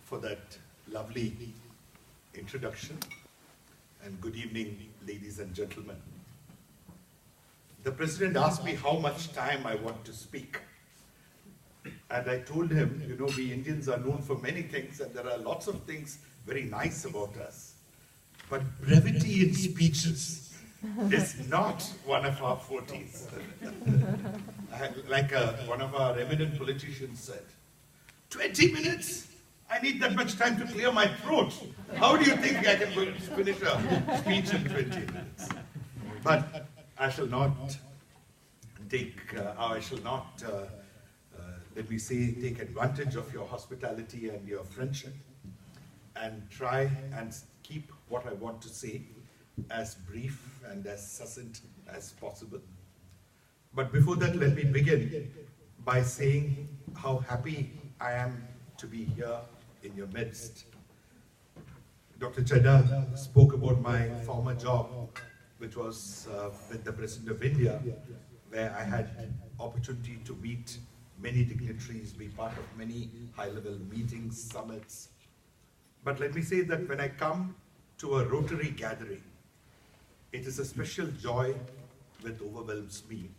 for that lovely introduction, and good evening, ladies and gentlemen. The President asked me how much time I want to speak. And I told him, you know, we Indians are known for many things, and there are lots of things very nice about us. But brevity in speeches is not one of our fortes. Like one of our eminent politicians said, 20 minutes? I need that much time to clear my throat. How do you think I can finish a speech in 20 minutes? But I shall not take, let me say, take advantage of your hospitality and your friendship and try and keep what I want to say as brief and as succinct as possible. But before that, let me begin by saying how happy I am to be here in your midst. Dr. Chadha spoke about my former job, which was with the President of India, where I had opportunity to meet many dignitaries, be part of many high-level meetings, summits. But let me say that when I come to a Rotary gathering, it is a special joy that overwhelms me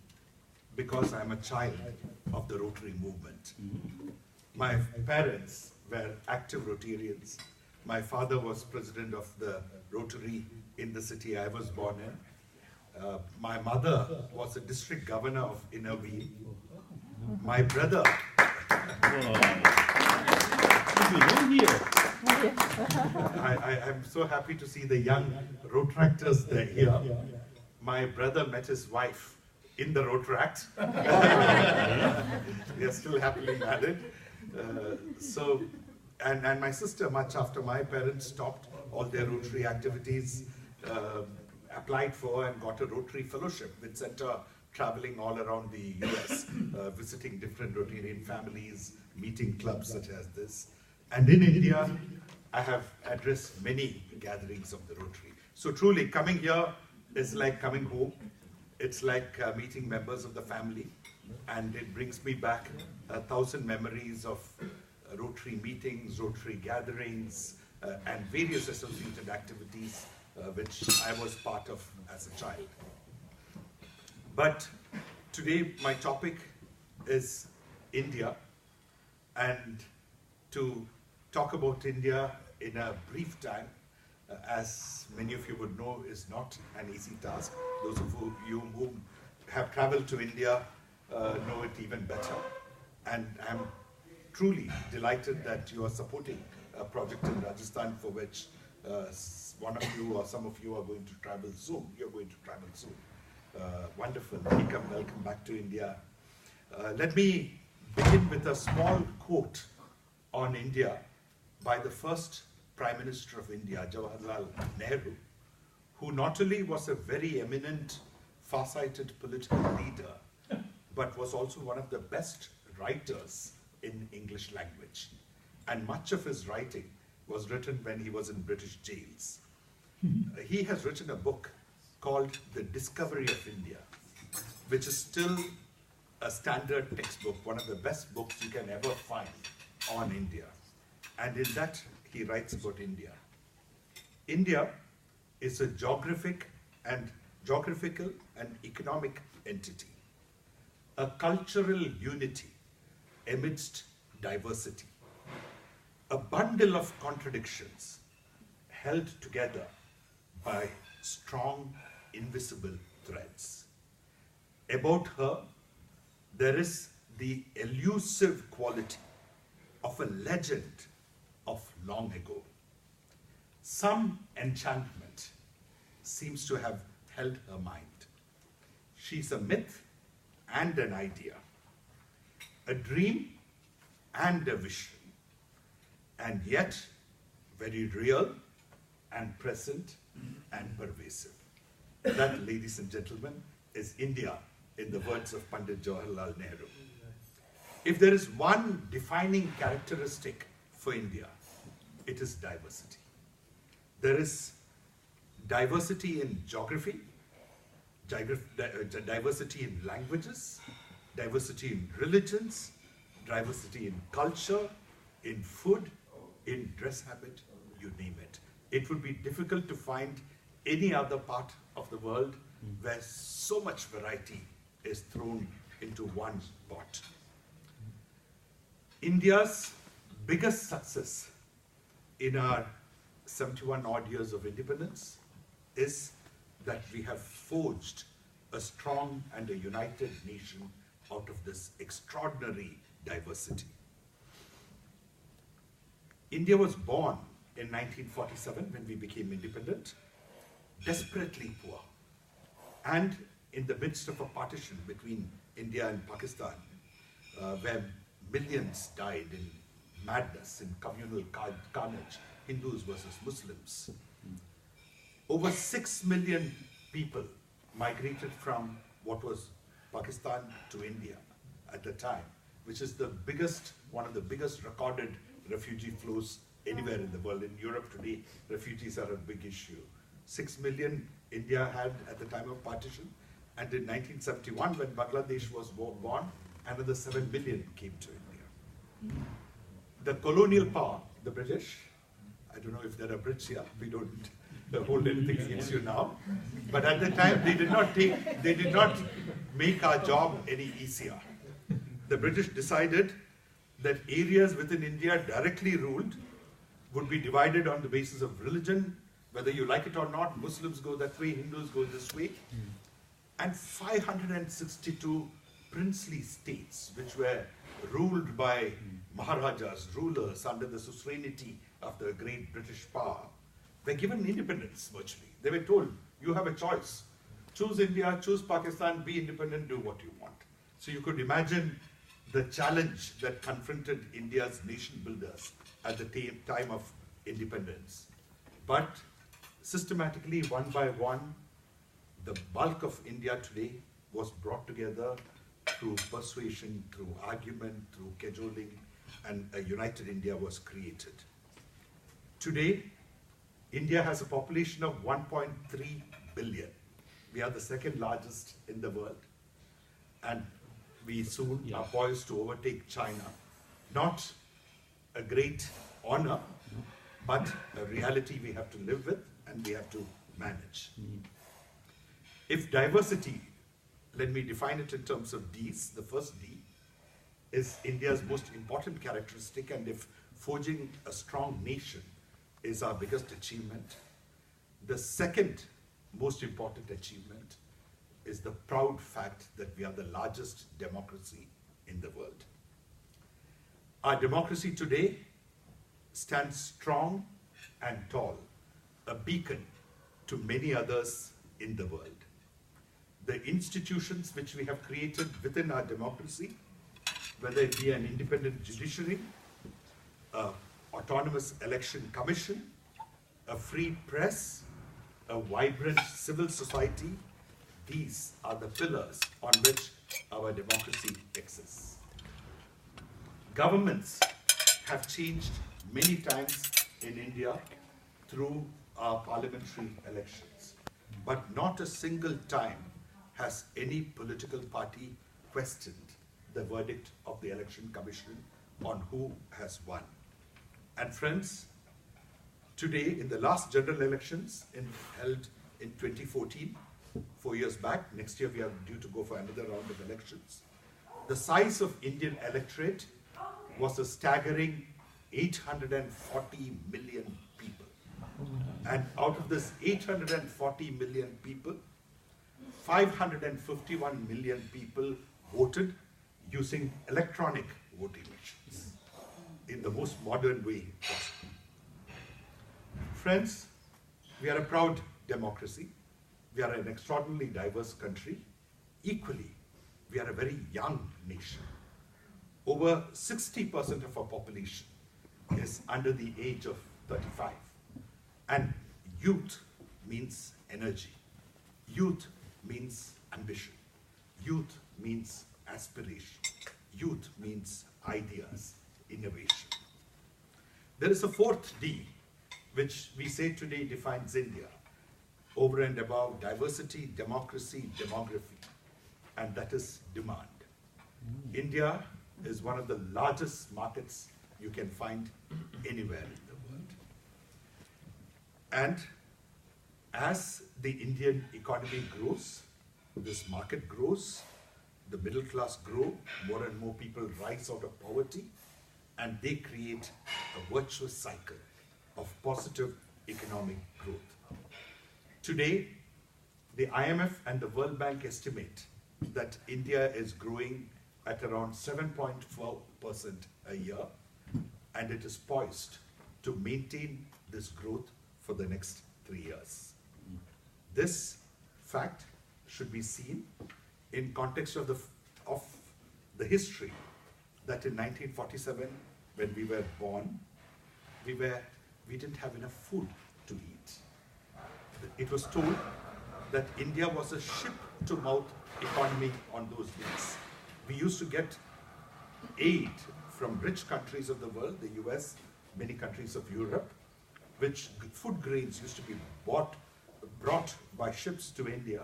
because I'm a child of the Rotary movement. My parents were active Rotarians. My father was president of the Rotary in the city I was born in. My mother was a district governor of Innerville. My brother... I'm so happy to see the young Rotractors there here. My brother met his wife in the Rotract. They are still happily married. And my sister, much after my parents stopped all their Rotary activities, applied for and got a Rotary fellowship with center traveling all around the US, visiting different Rotarian families, meeting clubs such as this. And in India, I have addressed many gatherings of the Rotary. So truly, coming here is like coming home. It's like meeting members of the family. And it brings me back 1,000 memories of Rotary meetings, Rotary gatherings, and various associated activities which I was part of as a child. But today my topic is India, and to talk about India in a brief time, as many of you would know, is not an easy task. Those of you who have traveled to India know it even better. And I'm truly delighted that you are supporting a project in Rajasthan for which one of you or some of you are going to travel soon. You're going to travel soon. Wonderful. Welcome back to India. Let me begin with a small quote on India by the first Prime Minister of India, Jawaharlal Nehru, who not only was a very eminent, far-sighted political leader, but was also one of the best writers in English language. And much of his writing was written when he was in British jails. He has written a book called The Discovery of India, which is still a standard textbook, one of the best books you can ever find on India. And in that, he writes about India. India is a geographical and economic entity, a cultural unity amidst diversity, a bundle of contradictions held together by strong, invisible threads. About her, there is the elusive quality of a legend of long ago. Some enchantment seems to have held her mind. She's a myth and an idea, a dream and a vision, and yet very real and present and pervasive. That, ladies and gentlemen, is India in the words of Pandit Jawaharlal Nehru. If there is one defining characteristic for India, it is diversity. There is diversity in geography, diversity in languages, diversity in religions, diversity in culture, in food, in dress habit, you name it. It would be difficult to find any other part of the world where so much variety is thrown into one pot. India's biggest success in our 71 odd years of independence is that we have forged a strong and a united nation out of this extraordinary diversity. India was born in 1947 when we became independent, desperately poor, and in the midst of a partition between India and Pakistan, where millions died in madness, in communal carnage, Hindus versus Muslims. Over 6 million people migrated from what was Pakistan to India at the time, which is the biggest, one of the biggest recorded refugee flows anywhere in the world. In Europe today, refugees are a big issue. 6 million India had at the time of partition, and in 1971, when Bangladesh was born, another 7 million came to India. The colonial power, the British, I don't know if there are Brits here, we don't hold anything against you now, but at the time they did not make our job any easier. The British decided that areas within India directly ruled would be divided on the basis of religion, whether you like it or not. Muslims go that way, Hindus go this way. And 562 princely states, which were ruled by Maharajas, rulers under the suzerainty of the great British power, were given independence virtually. They were told, you have a choice. Choose India, choose Pakistan, be independent, do what you want. So you could imagine the challenge that confronted India's nation builders at the time of independence. But systematically, one by one, the bulk of India today was brought together through persuasion, through argument, through cajoling, and a united India was created. Today, India has a population of 1.3 billion. We are the second largest in the world. And we soon are poised to overtake China. Not a great honor, but a reality we have to live with and we have to manage. If diversity, let me define it in terms of Ds, the first D is India's most important characteristic, and if forging a strong nation is our biggest achievement, the second most important achievement is the proud fact that we are the largest democracy in the world. Our democracy today stands strong and tall, a beacon to many others in the world. The institutions which we have created within our democracy, whether it be an independent judiciary, an autonomous election commission, a free press, a vibrant civil society, these are the pillars on which our democracy exists. Governments have changed many times in India through our parliamentary elections, but not a single time has any political party questioned the verdict of the election commission on who has won. And friends, today in the last general elections held in 2014, 4 years back, next year we are due to go for another round of elections, the size of Indian electorate was a staggering 840 million people. And out of this 840 million people, 551 million people voted using electronic voting machines in the most modern way possible. Friends, we are a proud democracy. We are an extraordinarily diverse country. Equally, we are a very young nation. Over 60% of our population is under the age of 35. And youth means energy. Youth means ambition. Youth means aspiration. Youth means ideas, innovation. There is a fourth D, which we say today defines India, over and above diversity, democracy, demography, and that is demand. India is one of the largest markets you can find anywhere in the world. And as the Indian economy grows, this market grows, the middle class grow, more and more people rise out of poverty, and they create a virtuous cycle of positive economic growth. Today, the IMF and the World Bank estimate that India is growing at around 7.4% a year, and it is poised to maintain this growth for the next 3 years. This fact should be seen in context of the history that in 1947, when we were born, we didn't have enough food to eat. It was told that India was a ship-to-mouth economy on those days. We used to get aid from rich countries of the world, the US, many countries of Europe, which food grains used to be brought by ships to India,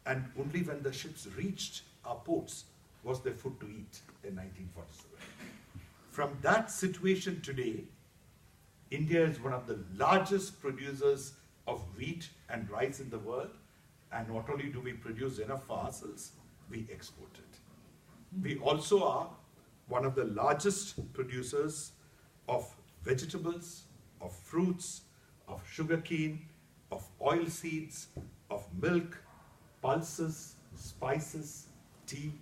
and only when the ships reached our ports was there food to eat in 1947. From that situation today, India is one of the largest producers of wheat and rice in the world, and not only do we produce enough for ourselves, we export it. We also are one of the largest producers of vegetables, of fruits, of sugarcane, of oil seeds, of milk, pulses, spices, tea,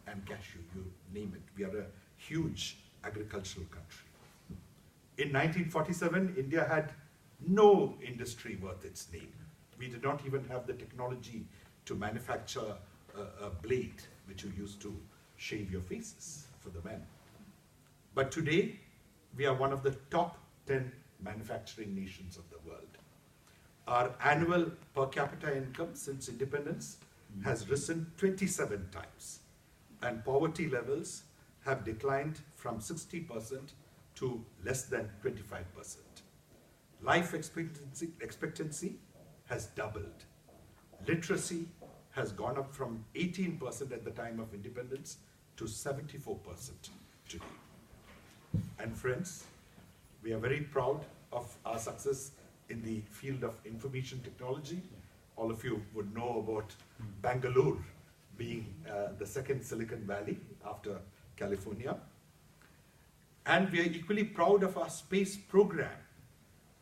and cashew, you name it. We are a huge agricultural country. In 1947, India had no industry worth its name. We did not even have the technology to manufacture a blade, which you use to shave your faces for the men. But today, we are one of the top 10 manufacturing nations of the world. Our annual per capita income since independence has risen 27 times, and poverty levels have declined from 60% to less than 25%. Life expectancy has doubled. Literacy has gone up from 18% at the time of independence to 74% today. And friends, we are very proud of our success in the field of information technology. All of you would know about Bangalore being the second Silicon Valley after California. And we are equally proud of our space program,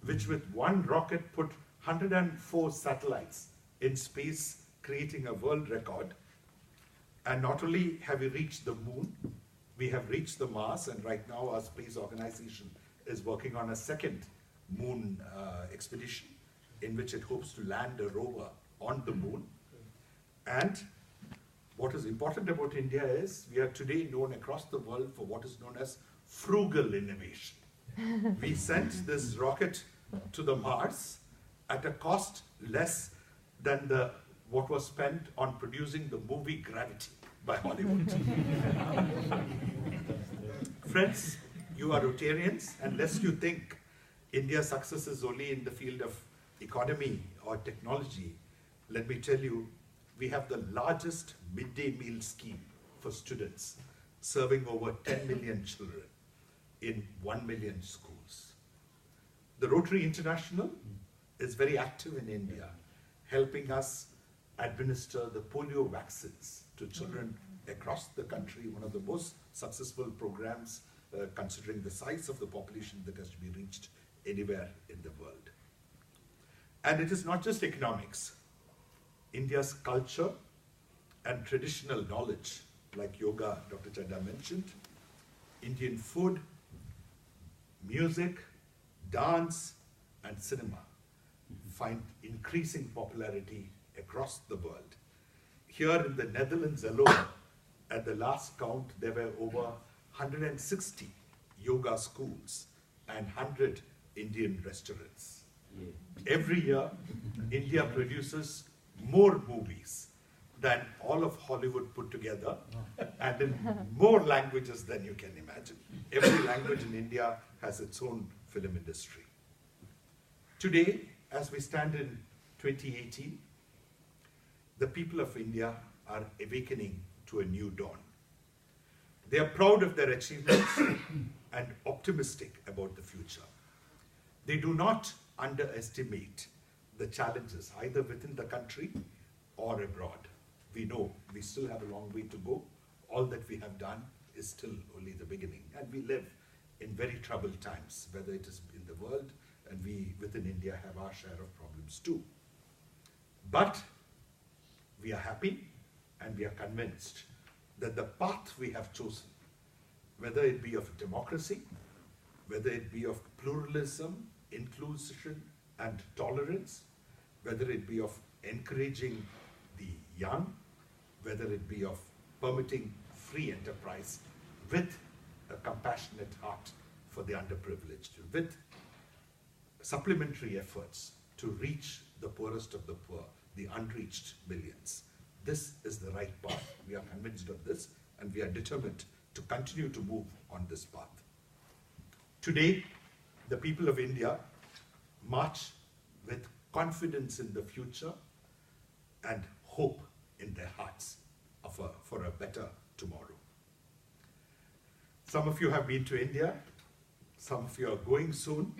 which with one rocket put 104 satellites in space, creating a world record. And not only have we reached the moon, we have reached the Mars, and right now our space organization is working on a second moon expedition in which it hopes to land a rover on the moon. And what is important about India is we are today known across the world for what is known as frugal innovation. We sent this rocket to the Mars at a cost less than what was spent on producing the movie Gravity by Hollywood. Friends, you are Rotarians, and lest you think India's success is only in the field of economy or technology, let me tell you, we have the largest midday meal scheme for students, serving over 10 million children in 1 million schools. The Rotary International is very active in India, helping us administer the polio vaccines to children across the country, one of the most successful programs considering the size of the population that has to be reached anywhere in the world. And it is not just economics. India's culture and traditional knowledge, like yoga, Dr. Chadha mentioned, Indian food, music, dance, and cinema find increasing popularity across the world. Here in the Netherlands alone, at the last count, there were over 160 yoga schools and 100 Indian restaurants. Every year, India produces more movies than all of Hollywood put together, and in more languages than you can imagine. Every language in India has its own film industry. Today, as we stand in 2018, the people of India are awakening to a new dawn. They are proud of their achievements and optimistic about the future. They do not underestimate the challenges either within the country or abroad. We know we still have a long way to go. All that we have done is still only the beginning. And we live in very troubled times, whether it is in the world, and we within India have our share of problems too. But we are happy and we are convinced that the path we have chosen, whether it be of democracy, whether it be of pluralism, inclusion, and tolerance, whether it be of encouraging the young, whether it be of permitting free enterprise with a compassionate heart for the underprivileged, with supplementary efforts to reach the poorest of the poor, the unreached millions. This is the right path. We are convinced of this, and we are determined to continue to move on this path. Today, the people of India march with confidence in the future and hope in their hearts for a better tomorrow. Some of you have been to India. Some of you are going soon.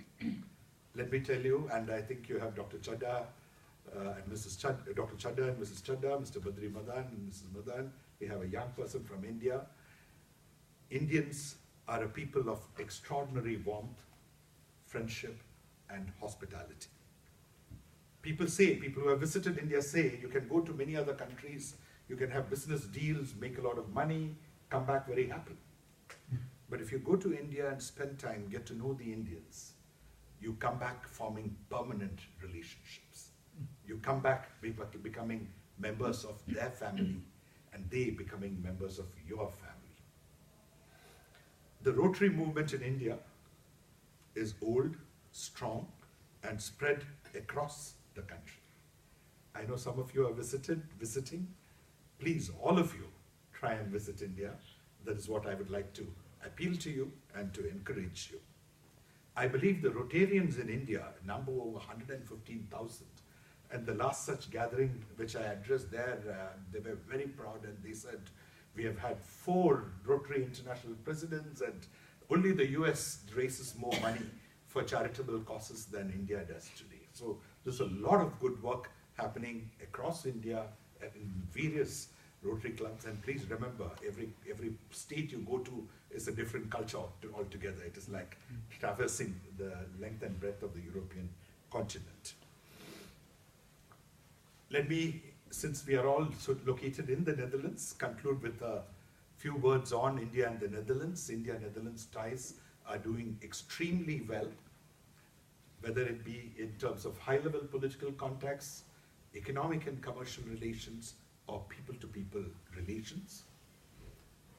Let me tell you, and I think you have Dr. Chadha and Mrs. Chadha, Dr. Chadha and Mrs. Chadha, Mr. Badri Madan and Mrs. Madan. We have a young person from India. Indians are a people of extraordinary warmth, friendship, and hospitality. People who have visited India say, you can go to many other countries, you can have business deals, make a lot of money, come back very happy. But if you go to India and spend time, get to know the Indians, you come back forming permanent relationships. You come back becoming members of their family, and they becoming members of your family. The Rotary movement in India is old, strong, and spread across the country. I know some of you are visiting. Please, all of you, try and visit India. That is what I would like to appeal to you and to encourage you. I believe the Rotarians in India number over 115,000. And the last such gathering which I addressed there, they were very proud, and they said, we have had 4 Rotary International presidents, and only the US raises more money for charitable causes than India does today. So there's a lot of good work happening across India in various Rotary clubs. And please remember, every state you go to is a different culture altogether. It is like traversing the length and breadth of the European continent. Let me, since we are all located in the Netherlands, conclude with a few words on India and the Netherlands. India-Netherlands ties are doing extremely well, whether it be in terms of high-level political contacts, economic and commercial relations, or people-to-people relations.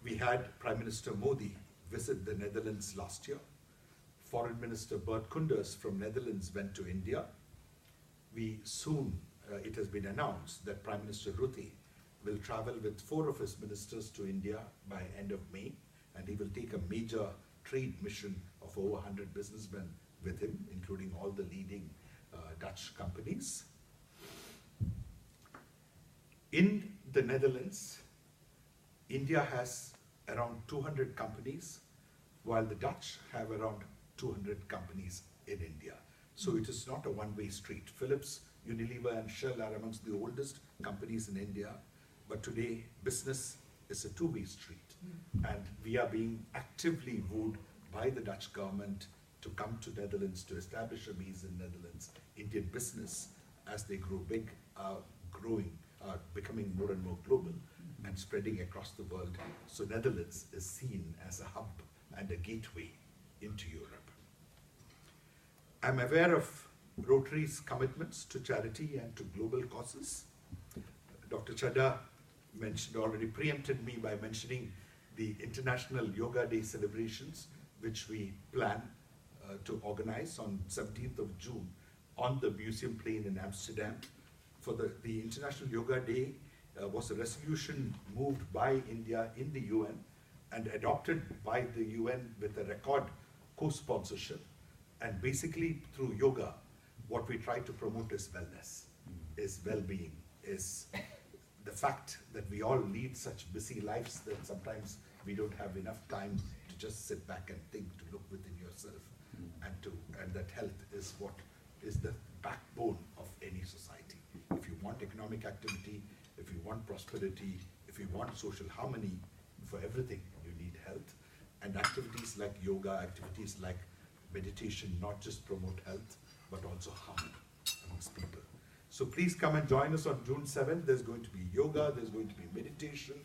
We had Prime Minister Modi visit the Netherlands last year. Foreign Minister Bert Koenders from Netherlands went to India. We soon, it has been announced that Prime Minister Rutte will travel with 4 of his ministers to India by end of May, and he will take a major trade mission of over 100 businessmen with him, including all the leading Dutch companies. In the Netherlands, India has around 200 companies, while the Dutch have around 200 companies in India. So it is not a one-way street. Philips, Unilever, and Shell are amongst the oldest companies in India, but today business is a two-way street. And we are being actively wooed by the Dutch government to come to Netherlands, to establish a base in Netherlands. Indian business, as they grow big, are growing, are becoming more and more global and spreading across the world. So Netherlands is seen as a hub and a gateway into Europe. I'm aware of Rotary's commitments to charity and to global causes. Dr. Chadha already preempted me by mentioning the International Yoga Day celebrations, which we plan to organize on 17th of June on the Museum Plain in Amsterdam. For the International Yoga Day was a resolution moved by India in the UN and adopted by the UN with a record co-sponsorship. And basically through yoga, what we try to promote is wellness, is well-being, is the fact that we all lead such busy lives that sometimes we don't have enough time to just sit back and think, to look within yourself, and that health is what is the backbone of any society. If you want economic activity, if you want prosperity, if you want social harmony, for everything you need health. And activities like yoga, activities like meditation, not just promote health, but also harmony amongst people. So please come and join us on June 7th. There's going to be yoga, there's going to be meditation,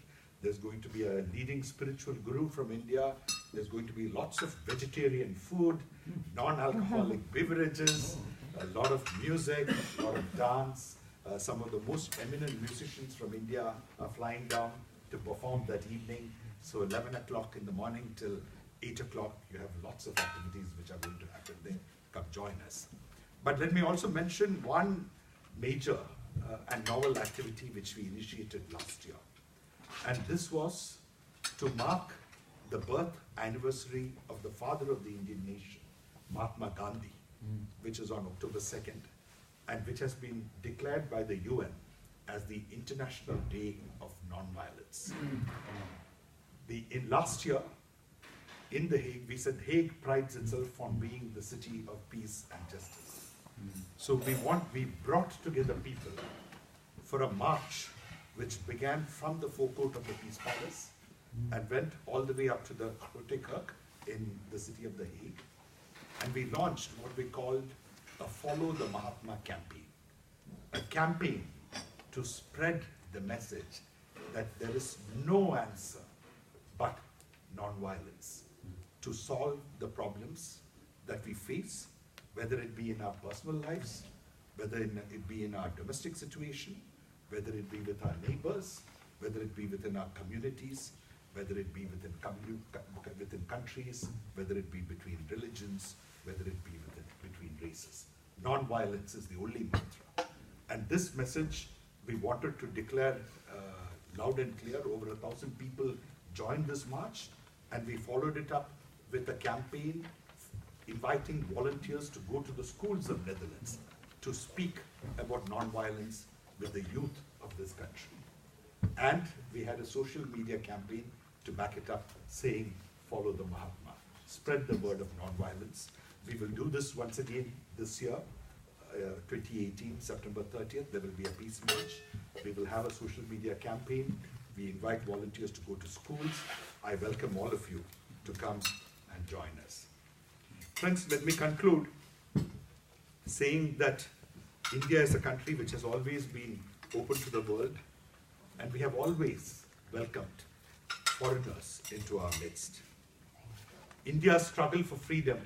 there's going to be a leading spiritual guru from India, there's going to be lots of vegetarian food, non-alcoholic beverages, a lot of music, a lot of dance. Some of the most eminent musicians from India are flying down to perform that evening. So 11 o'clock in the morning till 8 o'clock, you have lots of activities which are going to happen there. Come join us. But let me also mention one major and novel activity which we initiated last year. And this was to mark the birth anniversary of the father of the Indian nation, Mahatma Gandhi, which is on October 2nd, and which has been declared by the UN as the International Day of Non-Violence. Last year, in The Hague, we said Hague prides itself on being the city of peace and justice. So we brought together people for a march which began from the forecourt of the Peace Palace and went all the way up to the Grote in the city of The Hague. And we launched what we called a Follow the Mahatma campaign. A campaign to spread the message that there is no answer but non-violence to solve the problems that we face, whether it be in our personal lives, whether it be in our domestic situation, whether it be with our neighbors, whether it be within our communities, whether it be within countries, whether it be between religions, whether it be between races. Non-violence is the only mantra. And this message we wanted to declare loud and clear. Over 1,000 people joined this march, and we followed it up with a campaign inviting volunteers to go to the schools of Netherlands to speak about non-violence with the youth of this country. And we had a social media campaign to back it up, saying, follow the Mahatma, spread the word of non-violence. We will do this once again this year, 2018, September 30th, there will be a peace march. We will have a social media campaign. We invite volunteers to go to schools. I welcome all of you to come and join us. Friends, let me conclude saying that India is a country which has always been open to the world, and we have always welcomed foreigners into our midst. India's struggle for freedom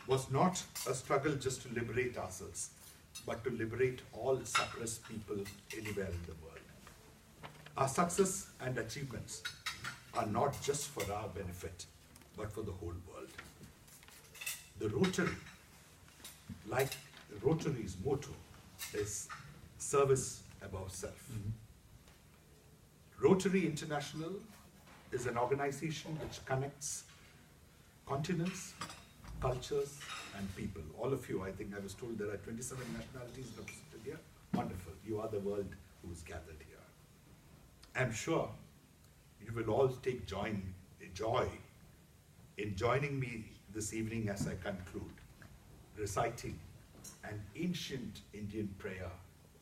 was not a struggle just to liberate ourselves, but to liberate all suppressed people anywhere in the world. Our success and achievements are not just for our benefit, but for the whole world. The Rotary, like Rotary's motto, is service above self. Rotary International is an organization which connects continents, cultures, and people. All of you, I think I was told there are 27 nationalities represented here. Wonderful. You are the world who is gathered here. I'm sure you will all take joy in joining me this evening as I conclude, reciting an ancient Indian prayer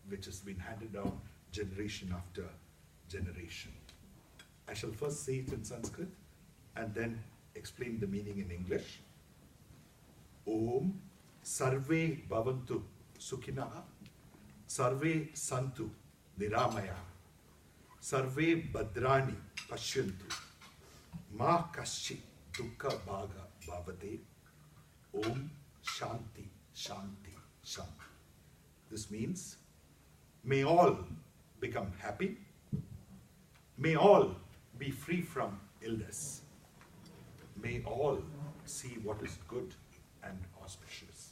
which has been handed down generation after generation. I shall first say it in Sanskrit and then explain the meaning in English. Om Sarve Bhavantu Sukhinaha Sarve Santu Niramaya Sarve Bhadrani Pashyantu Ma Kashi Dukkha Bhaga Bhavate Om Shanti Shanti Shanti. This means, may all become happy, may all be free from illness, may all see what is good and auspicious.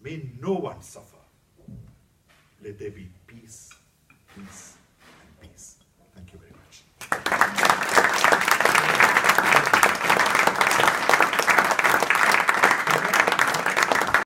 May no one suffer. Let there be peace, peace, and peace.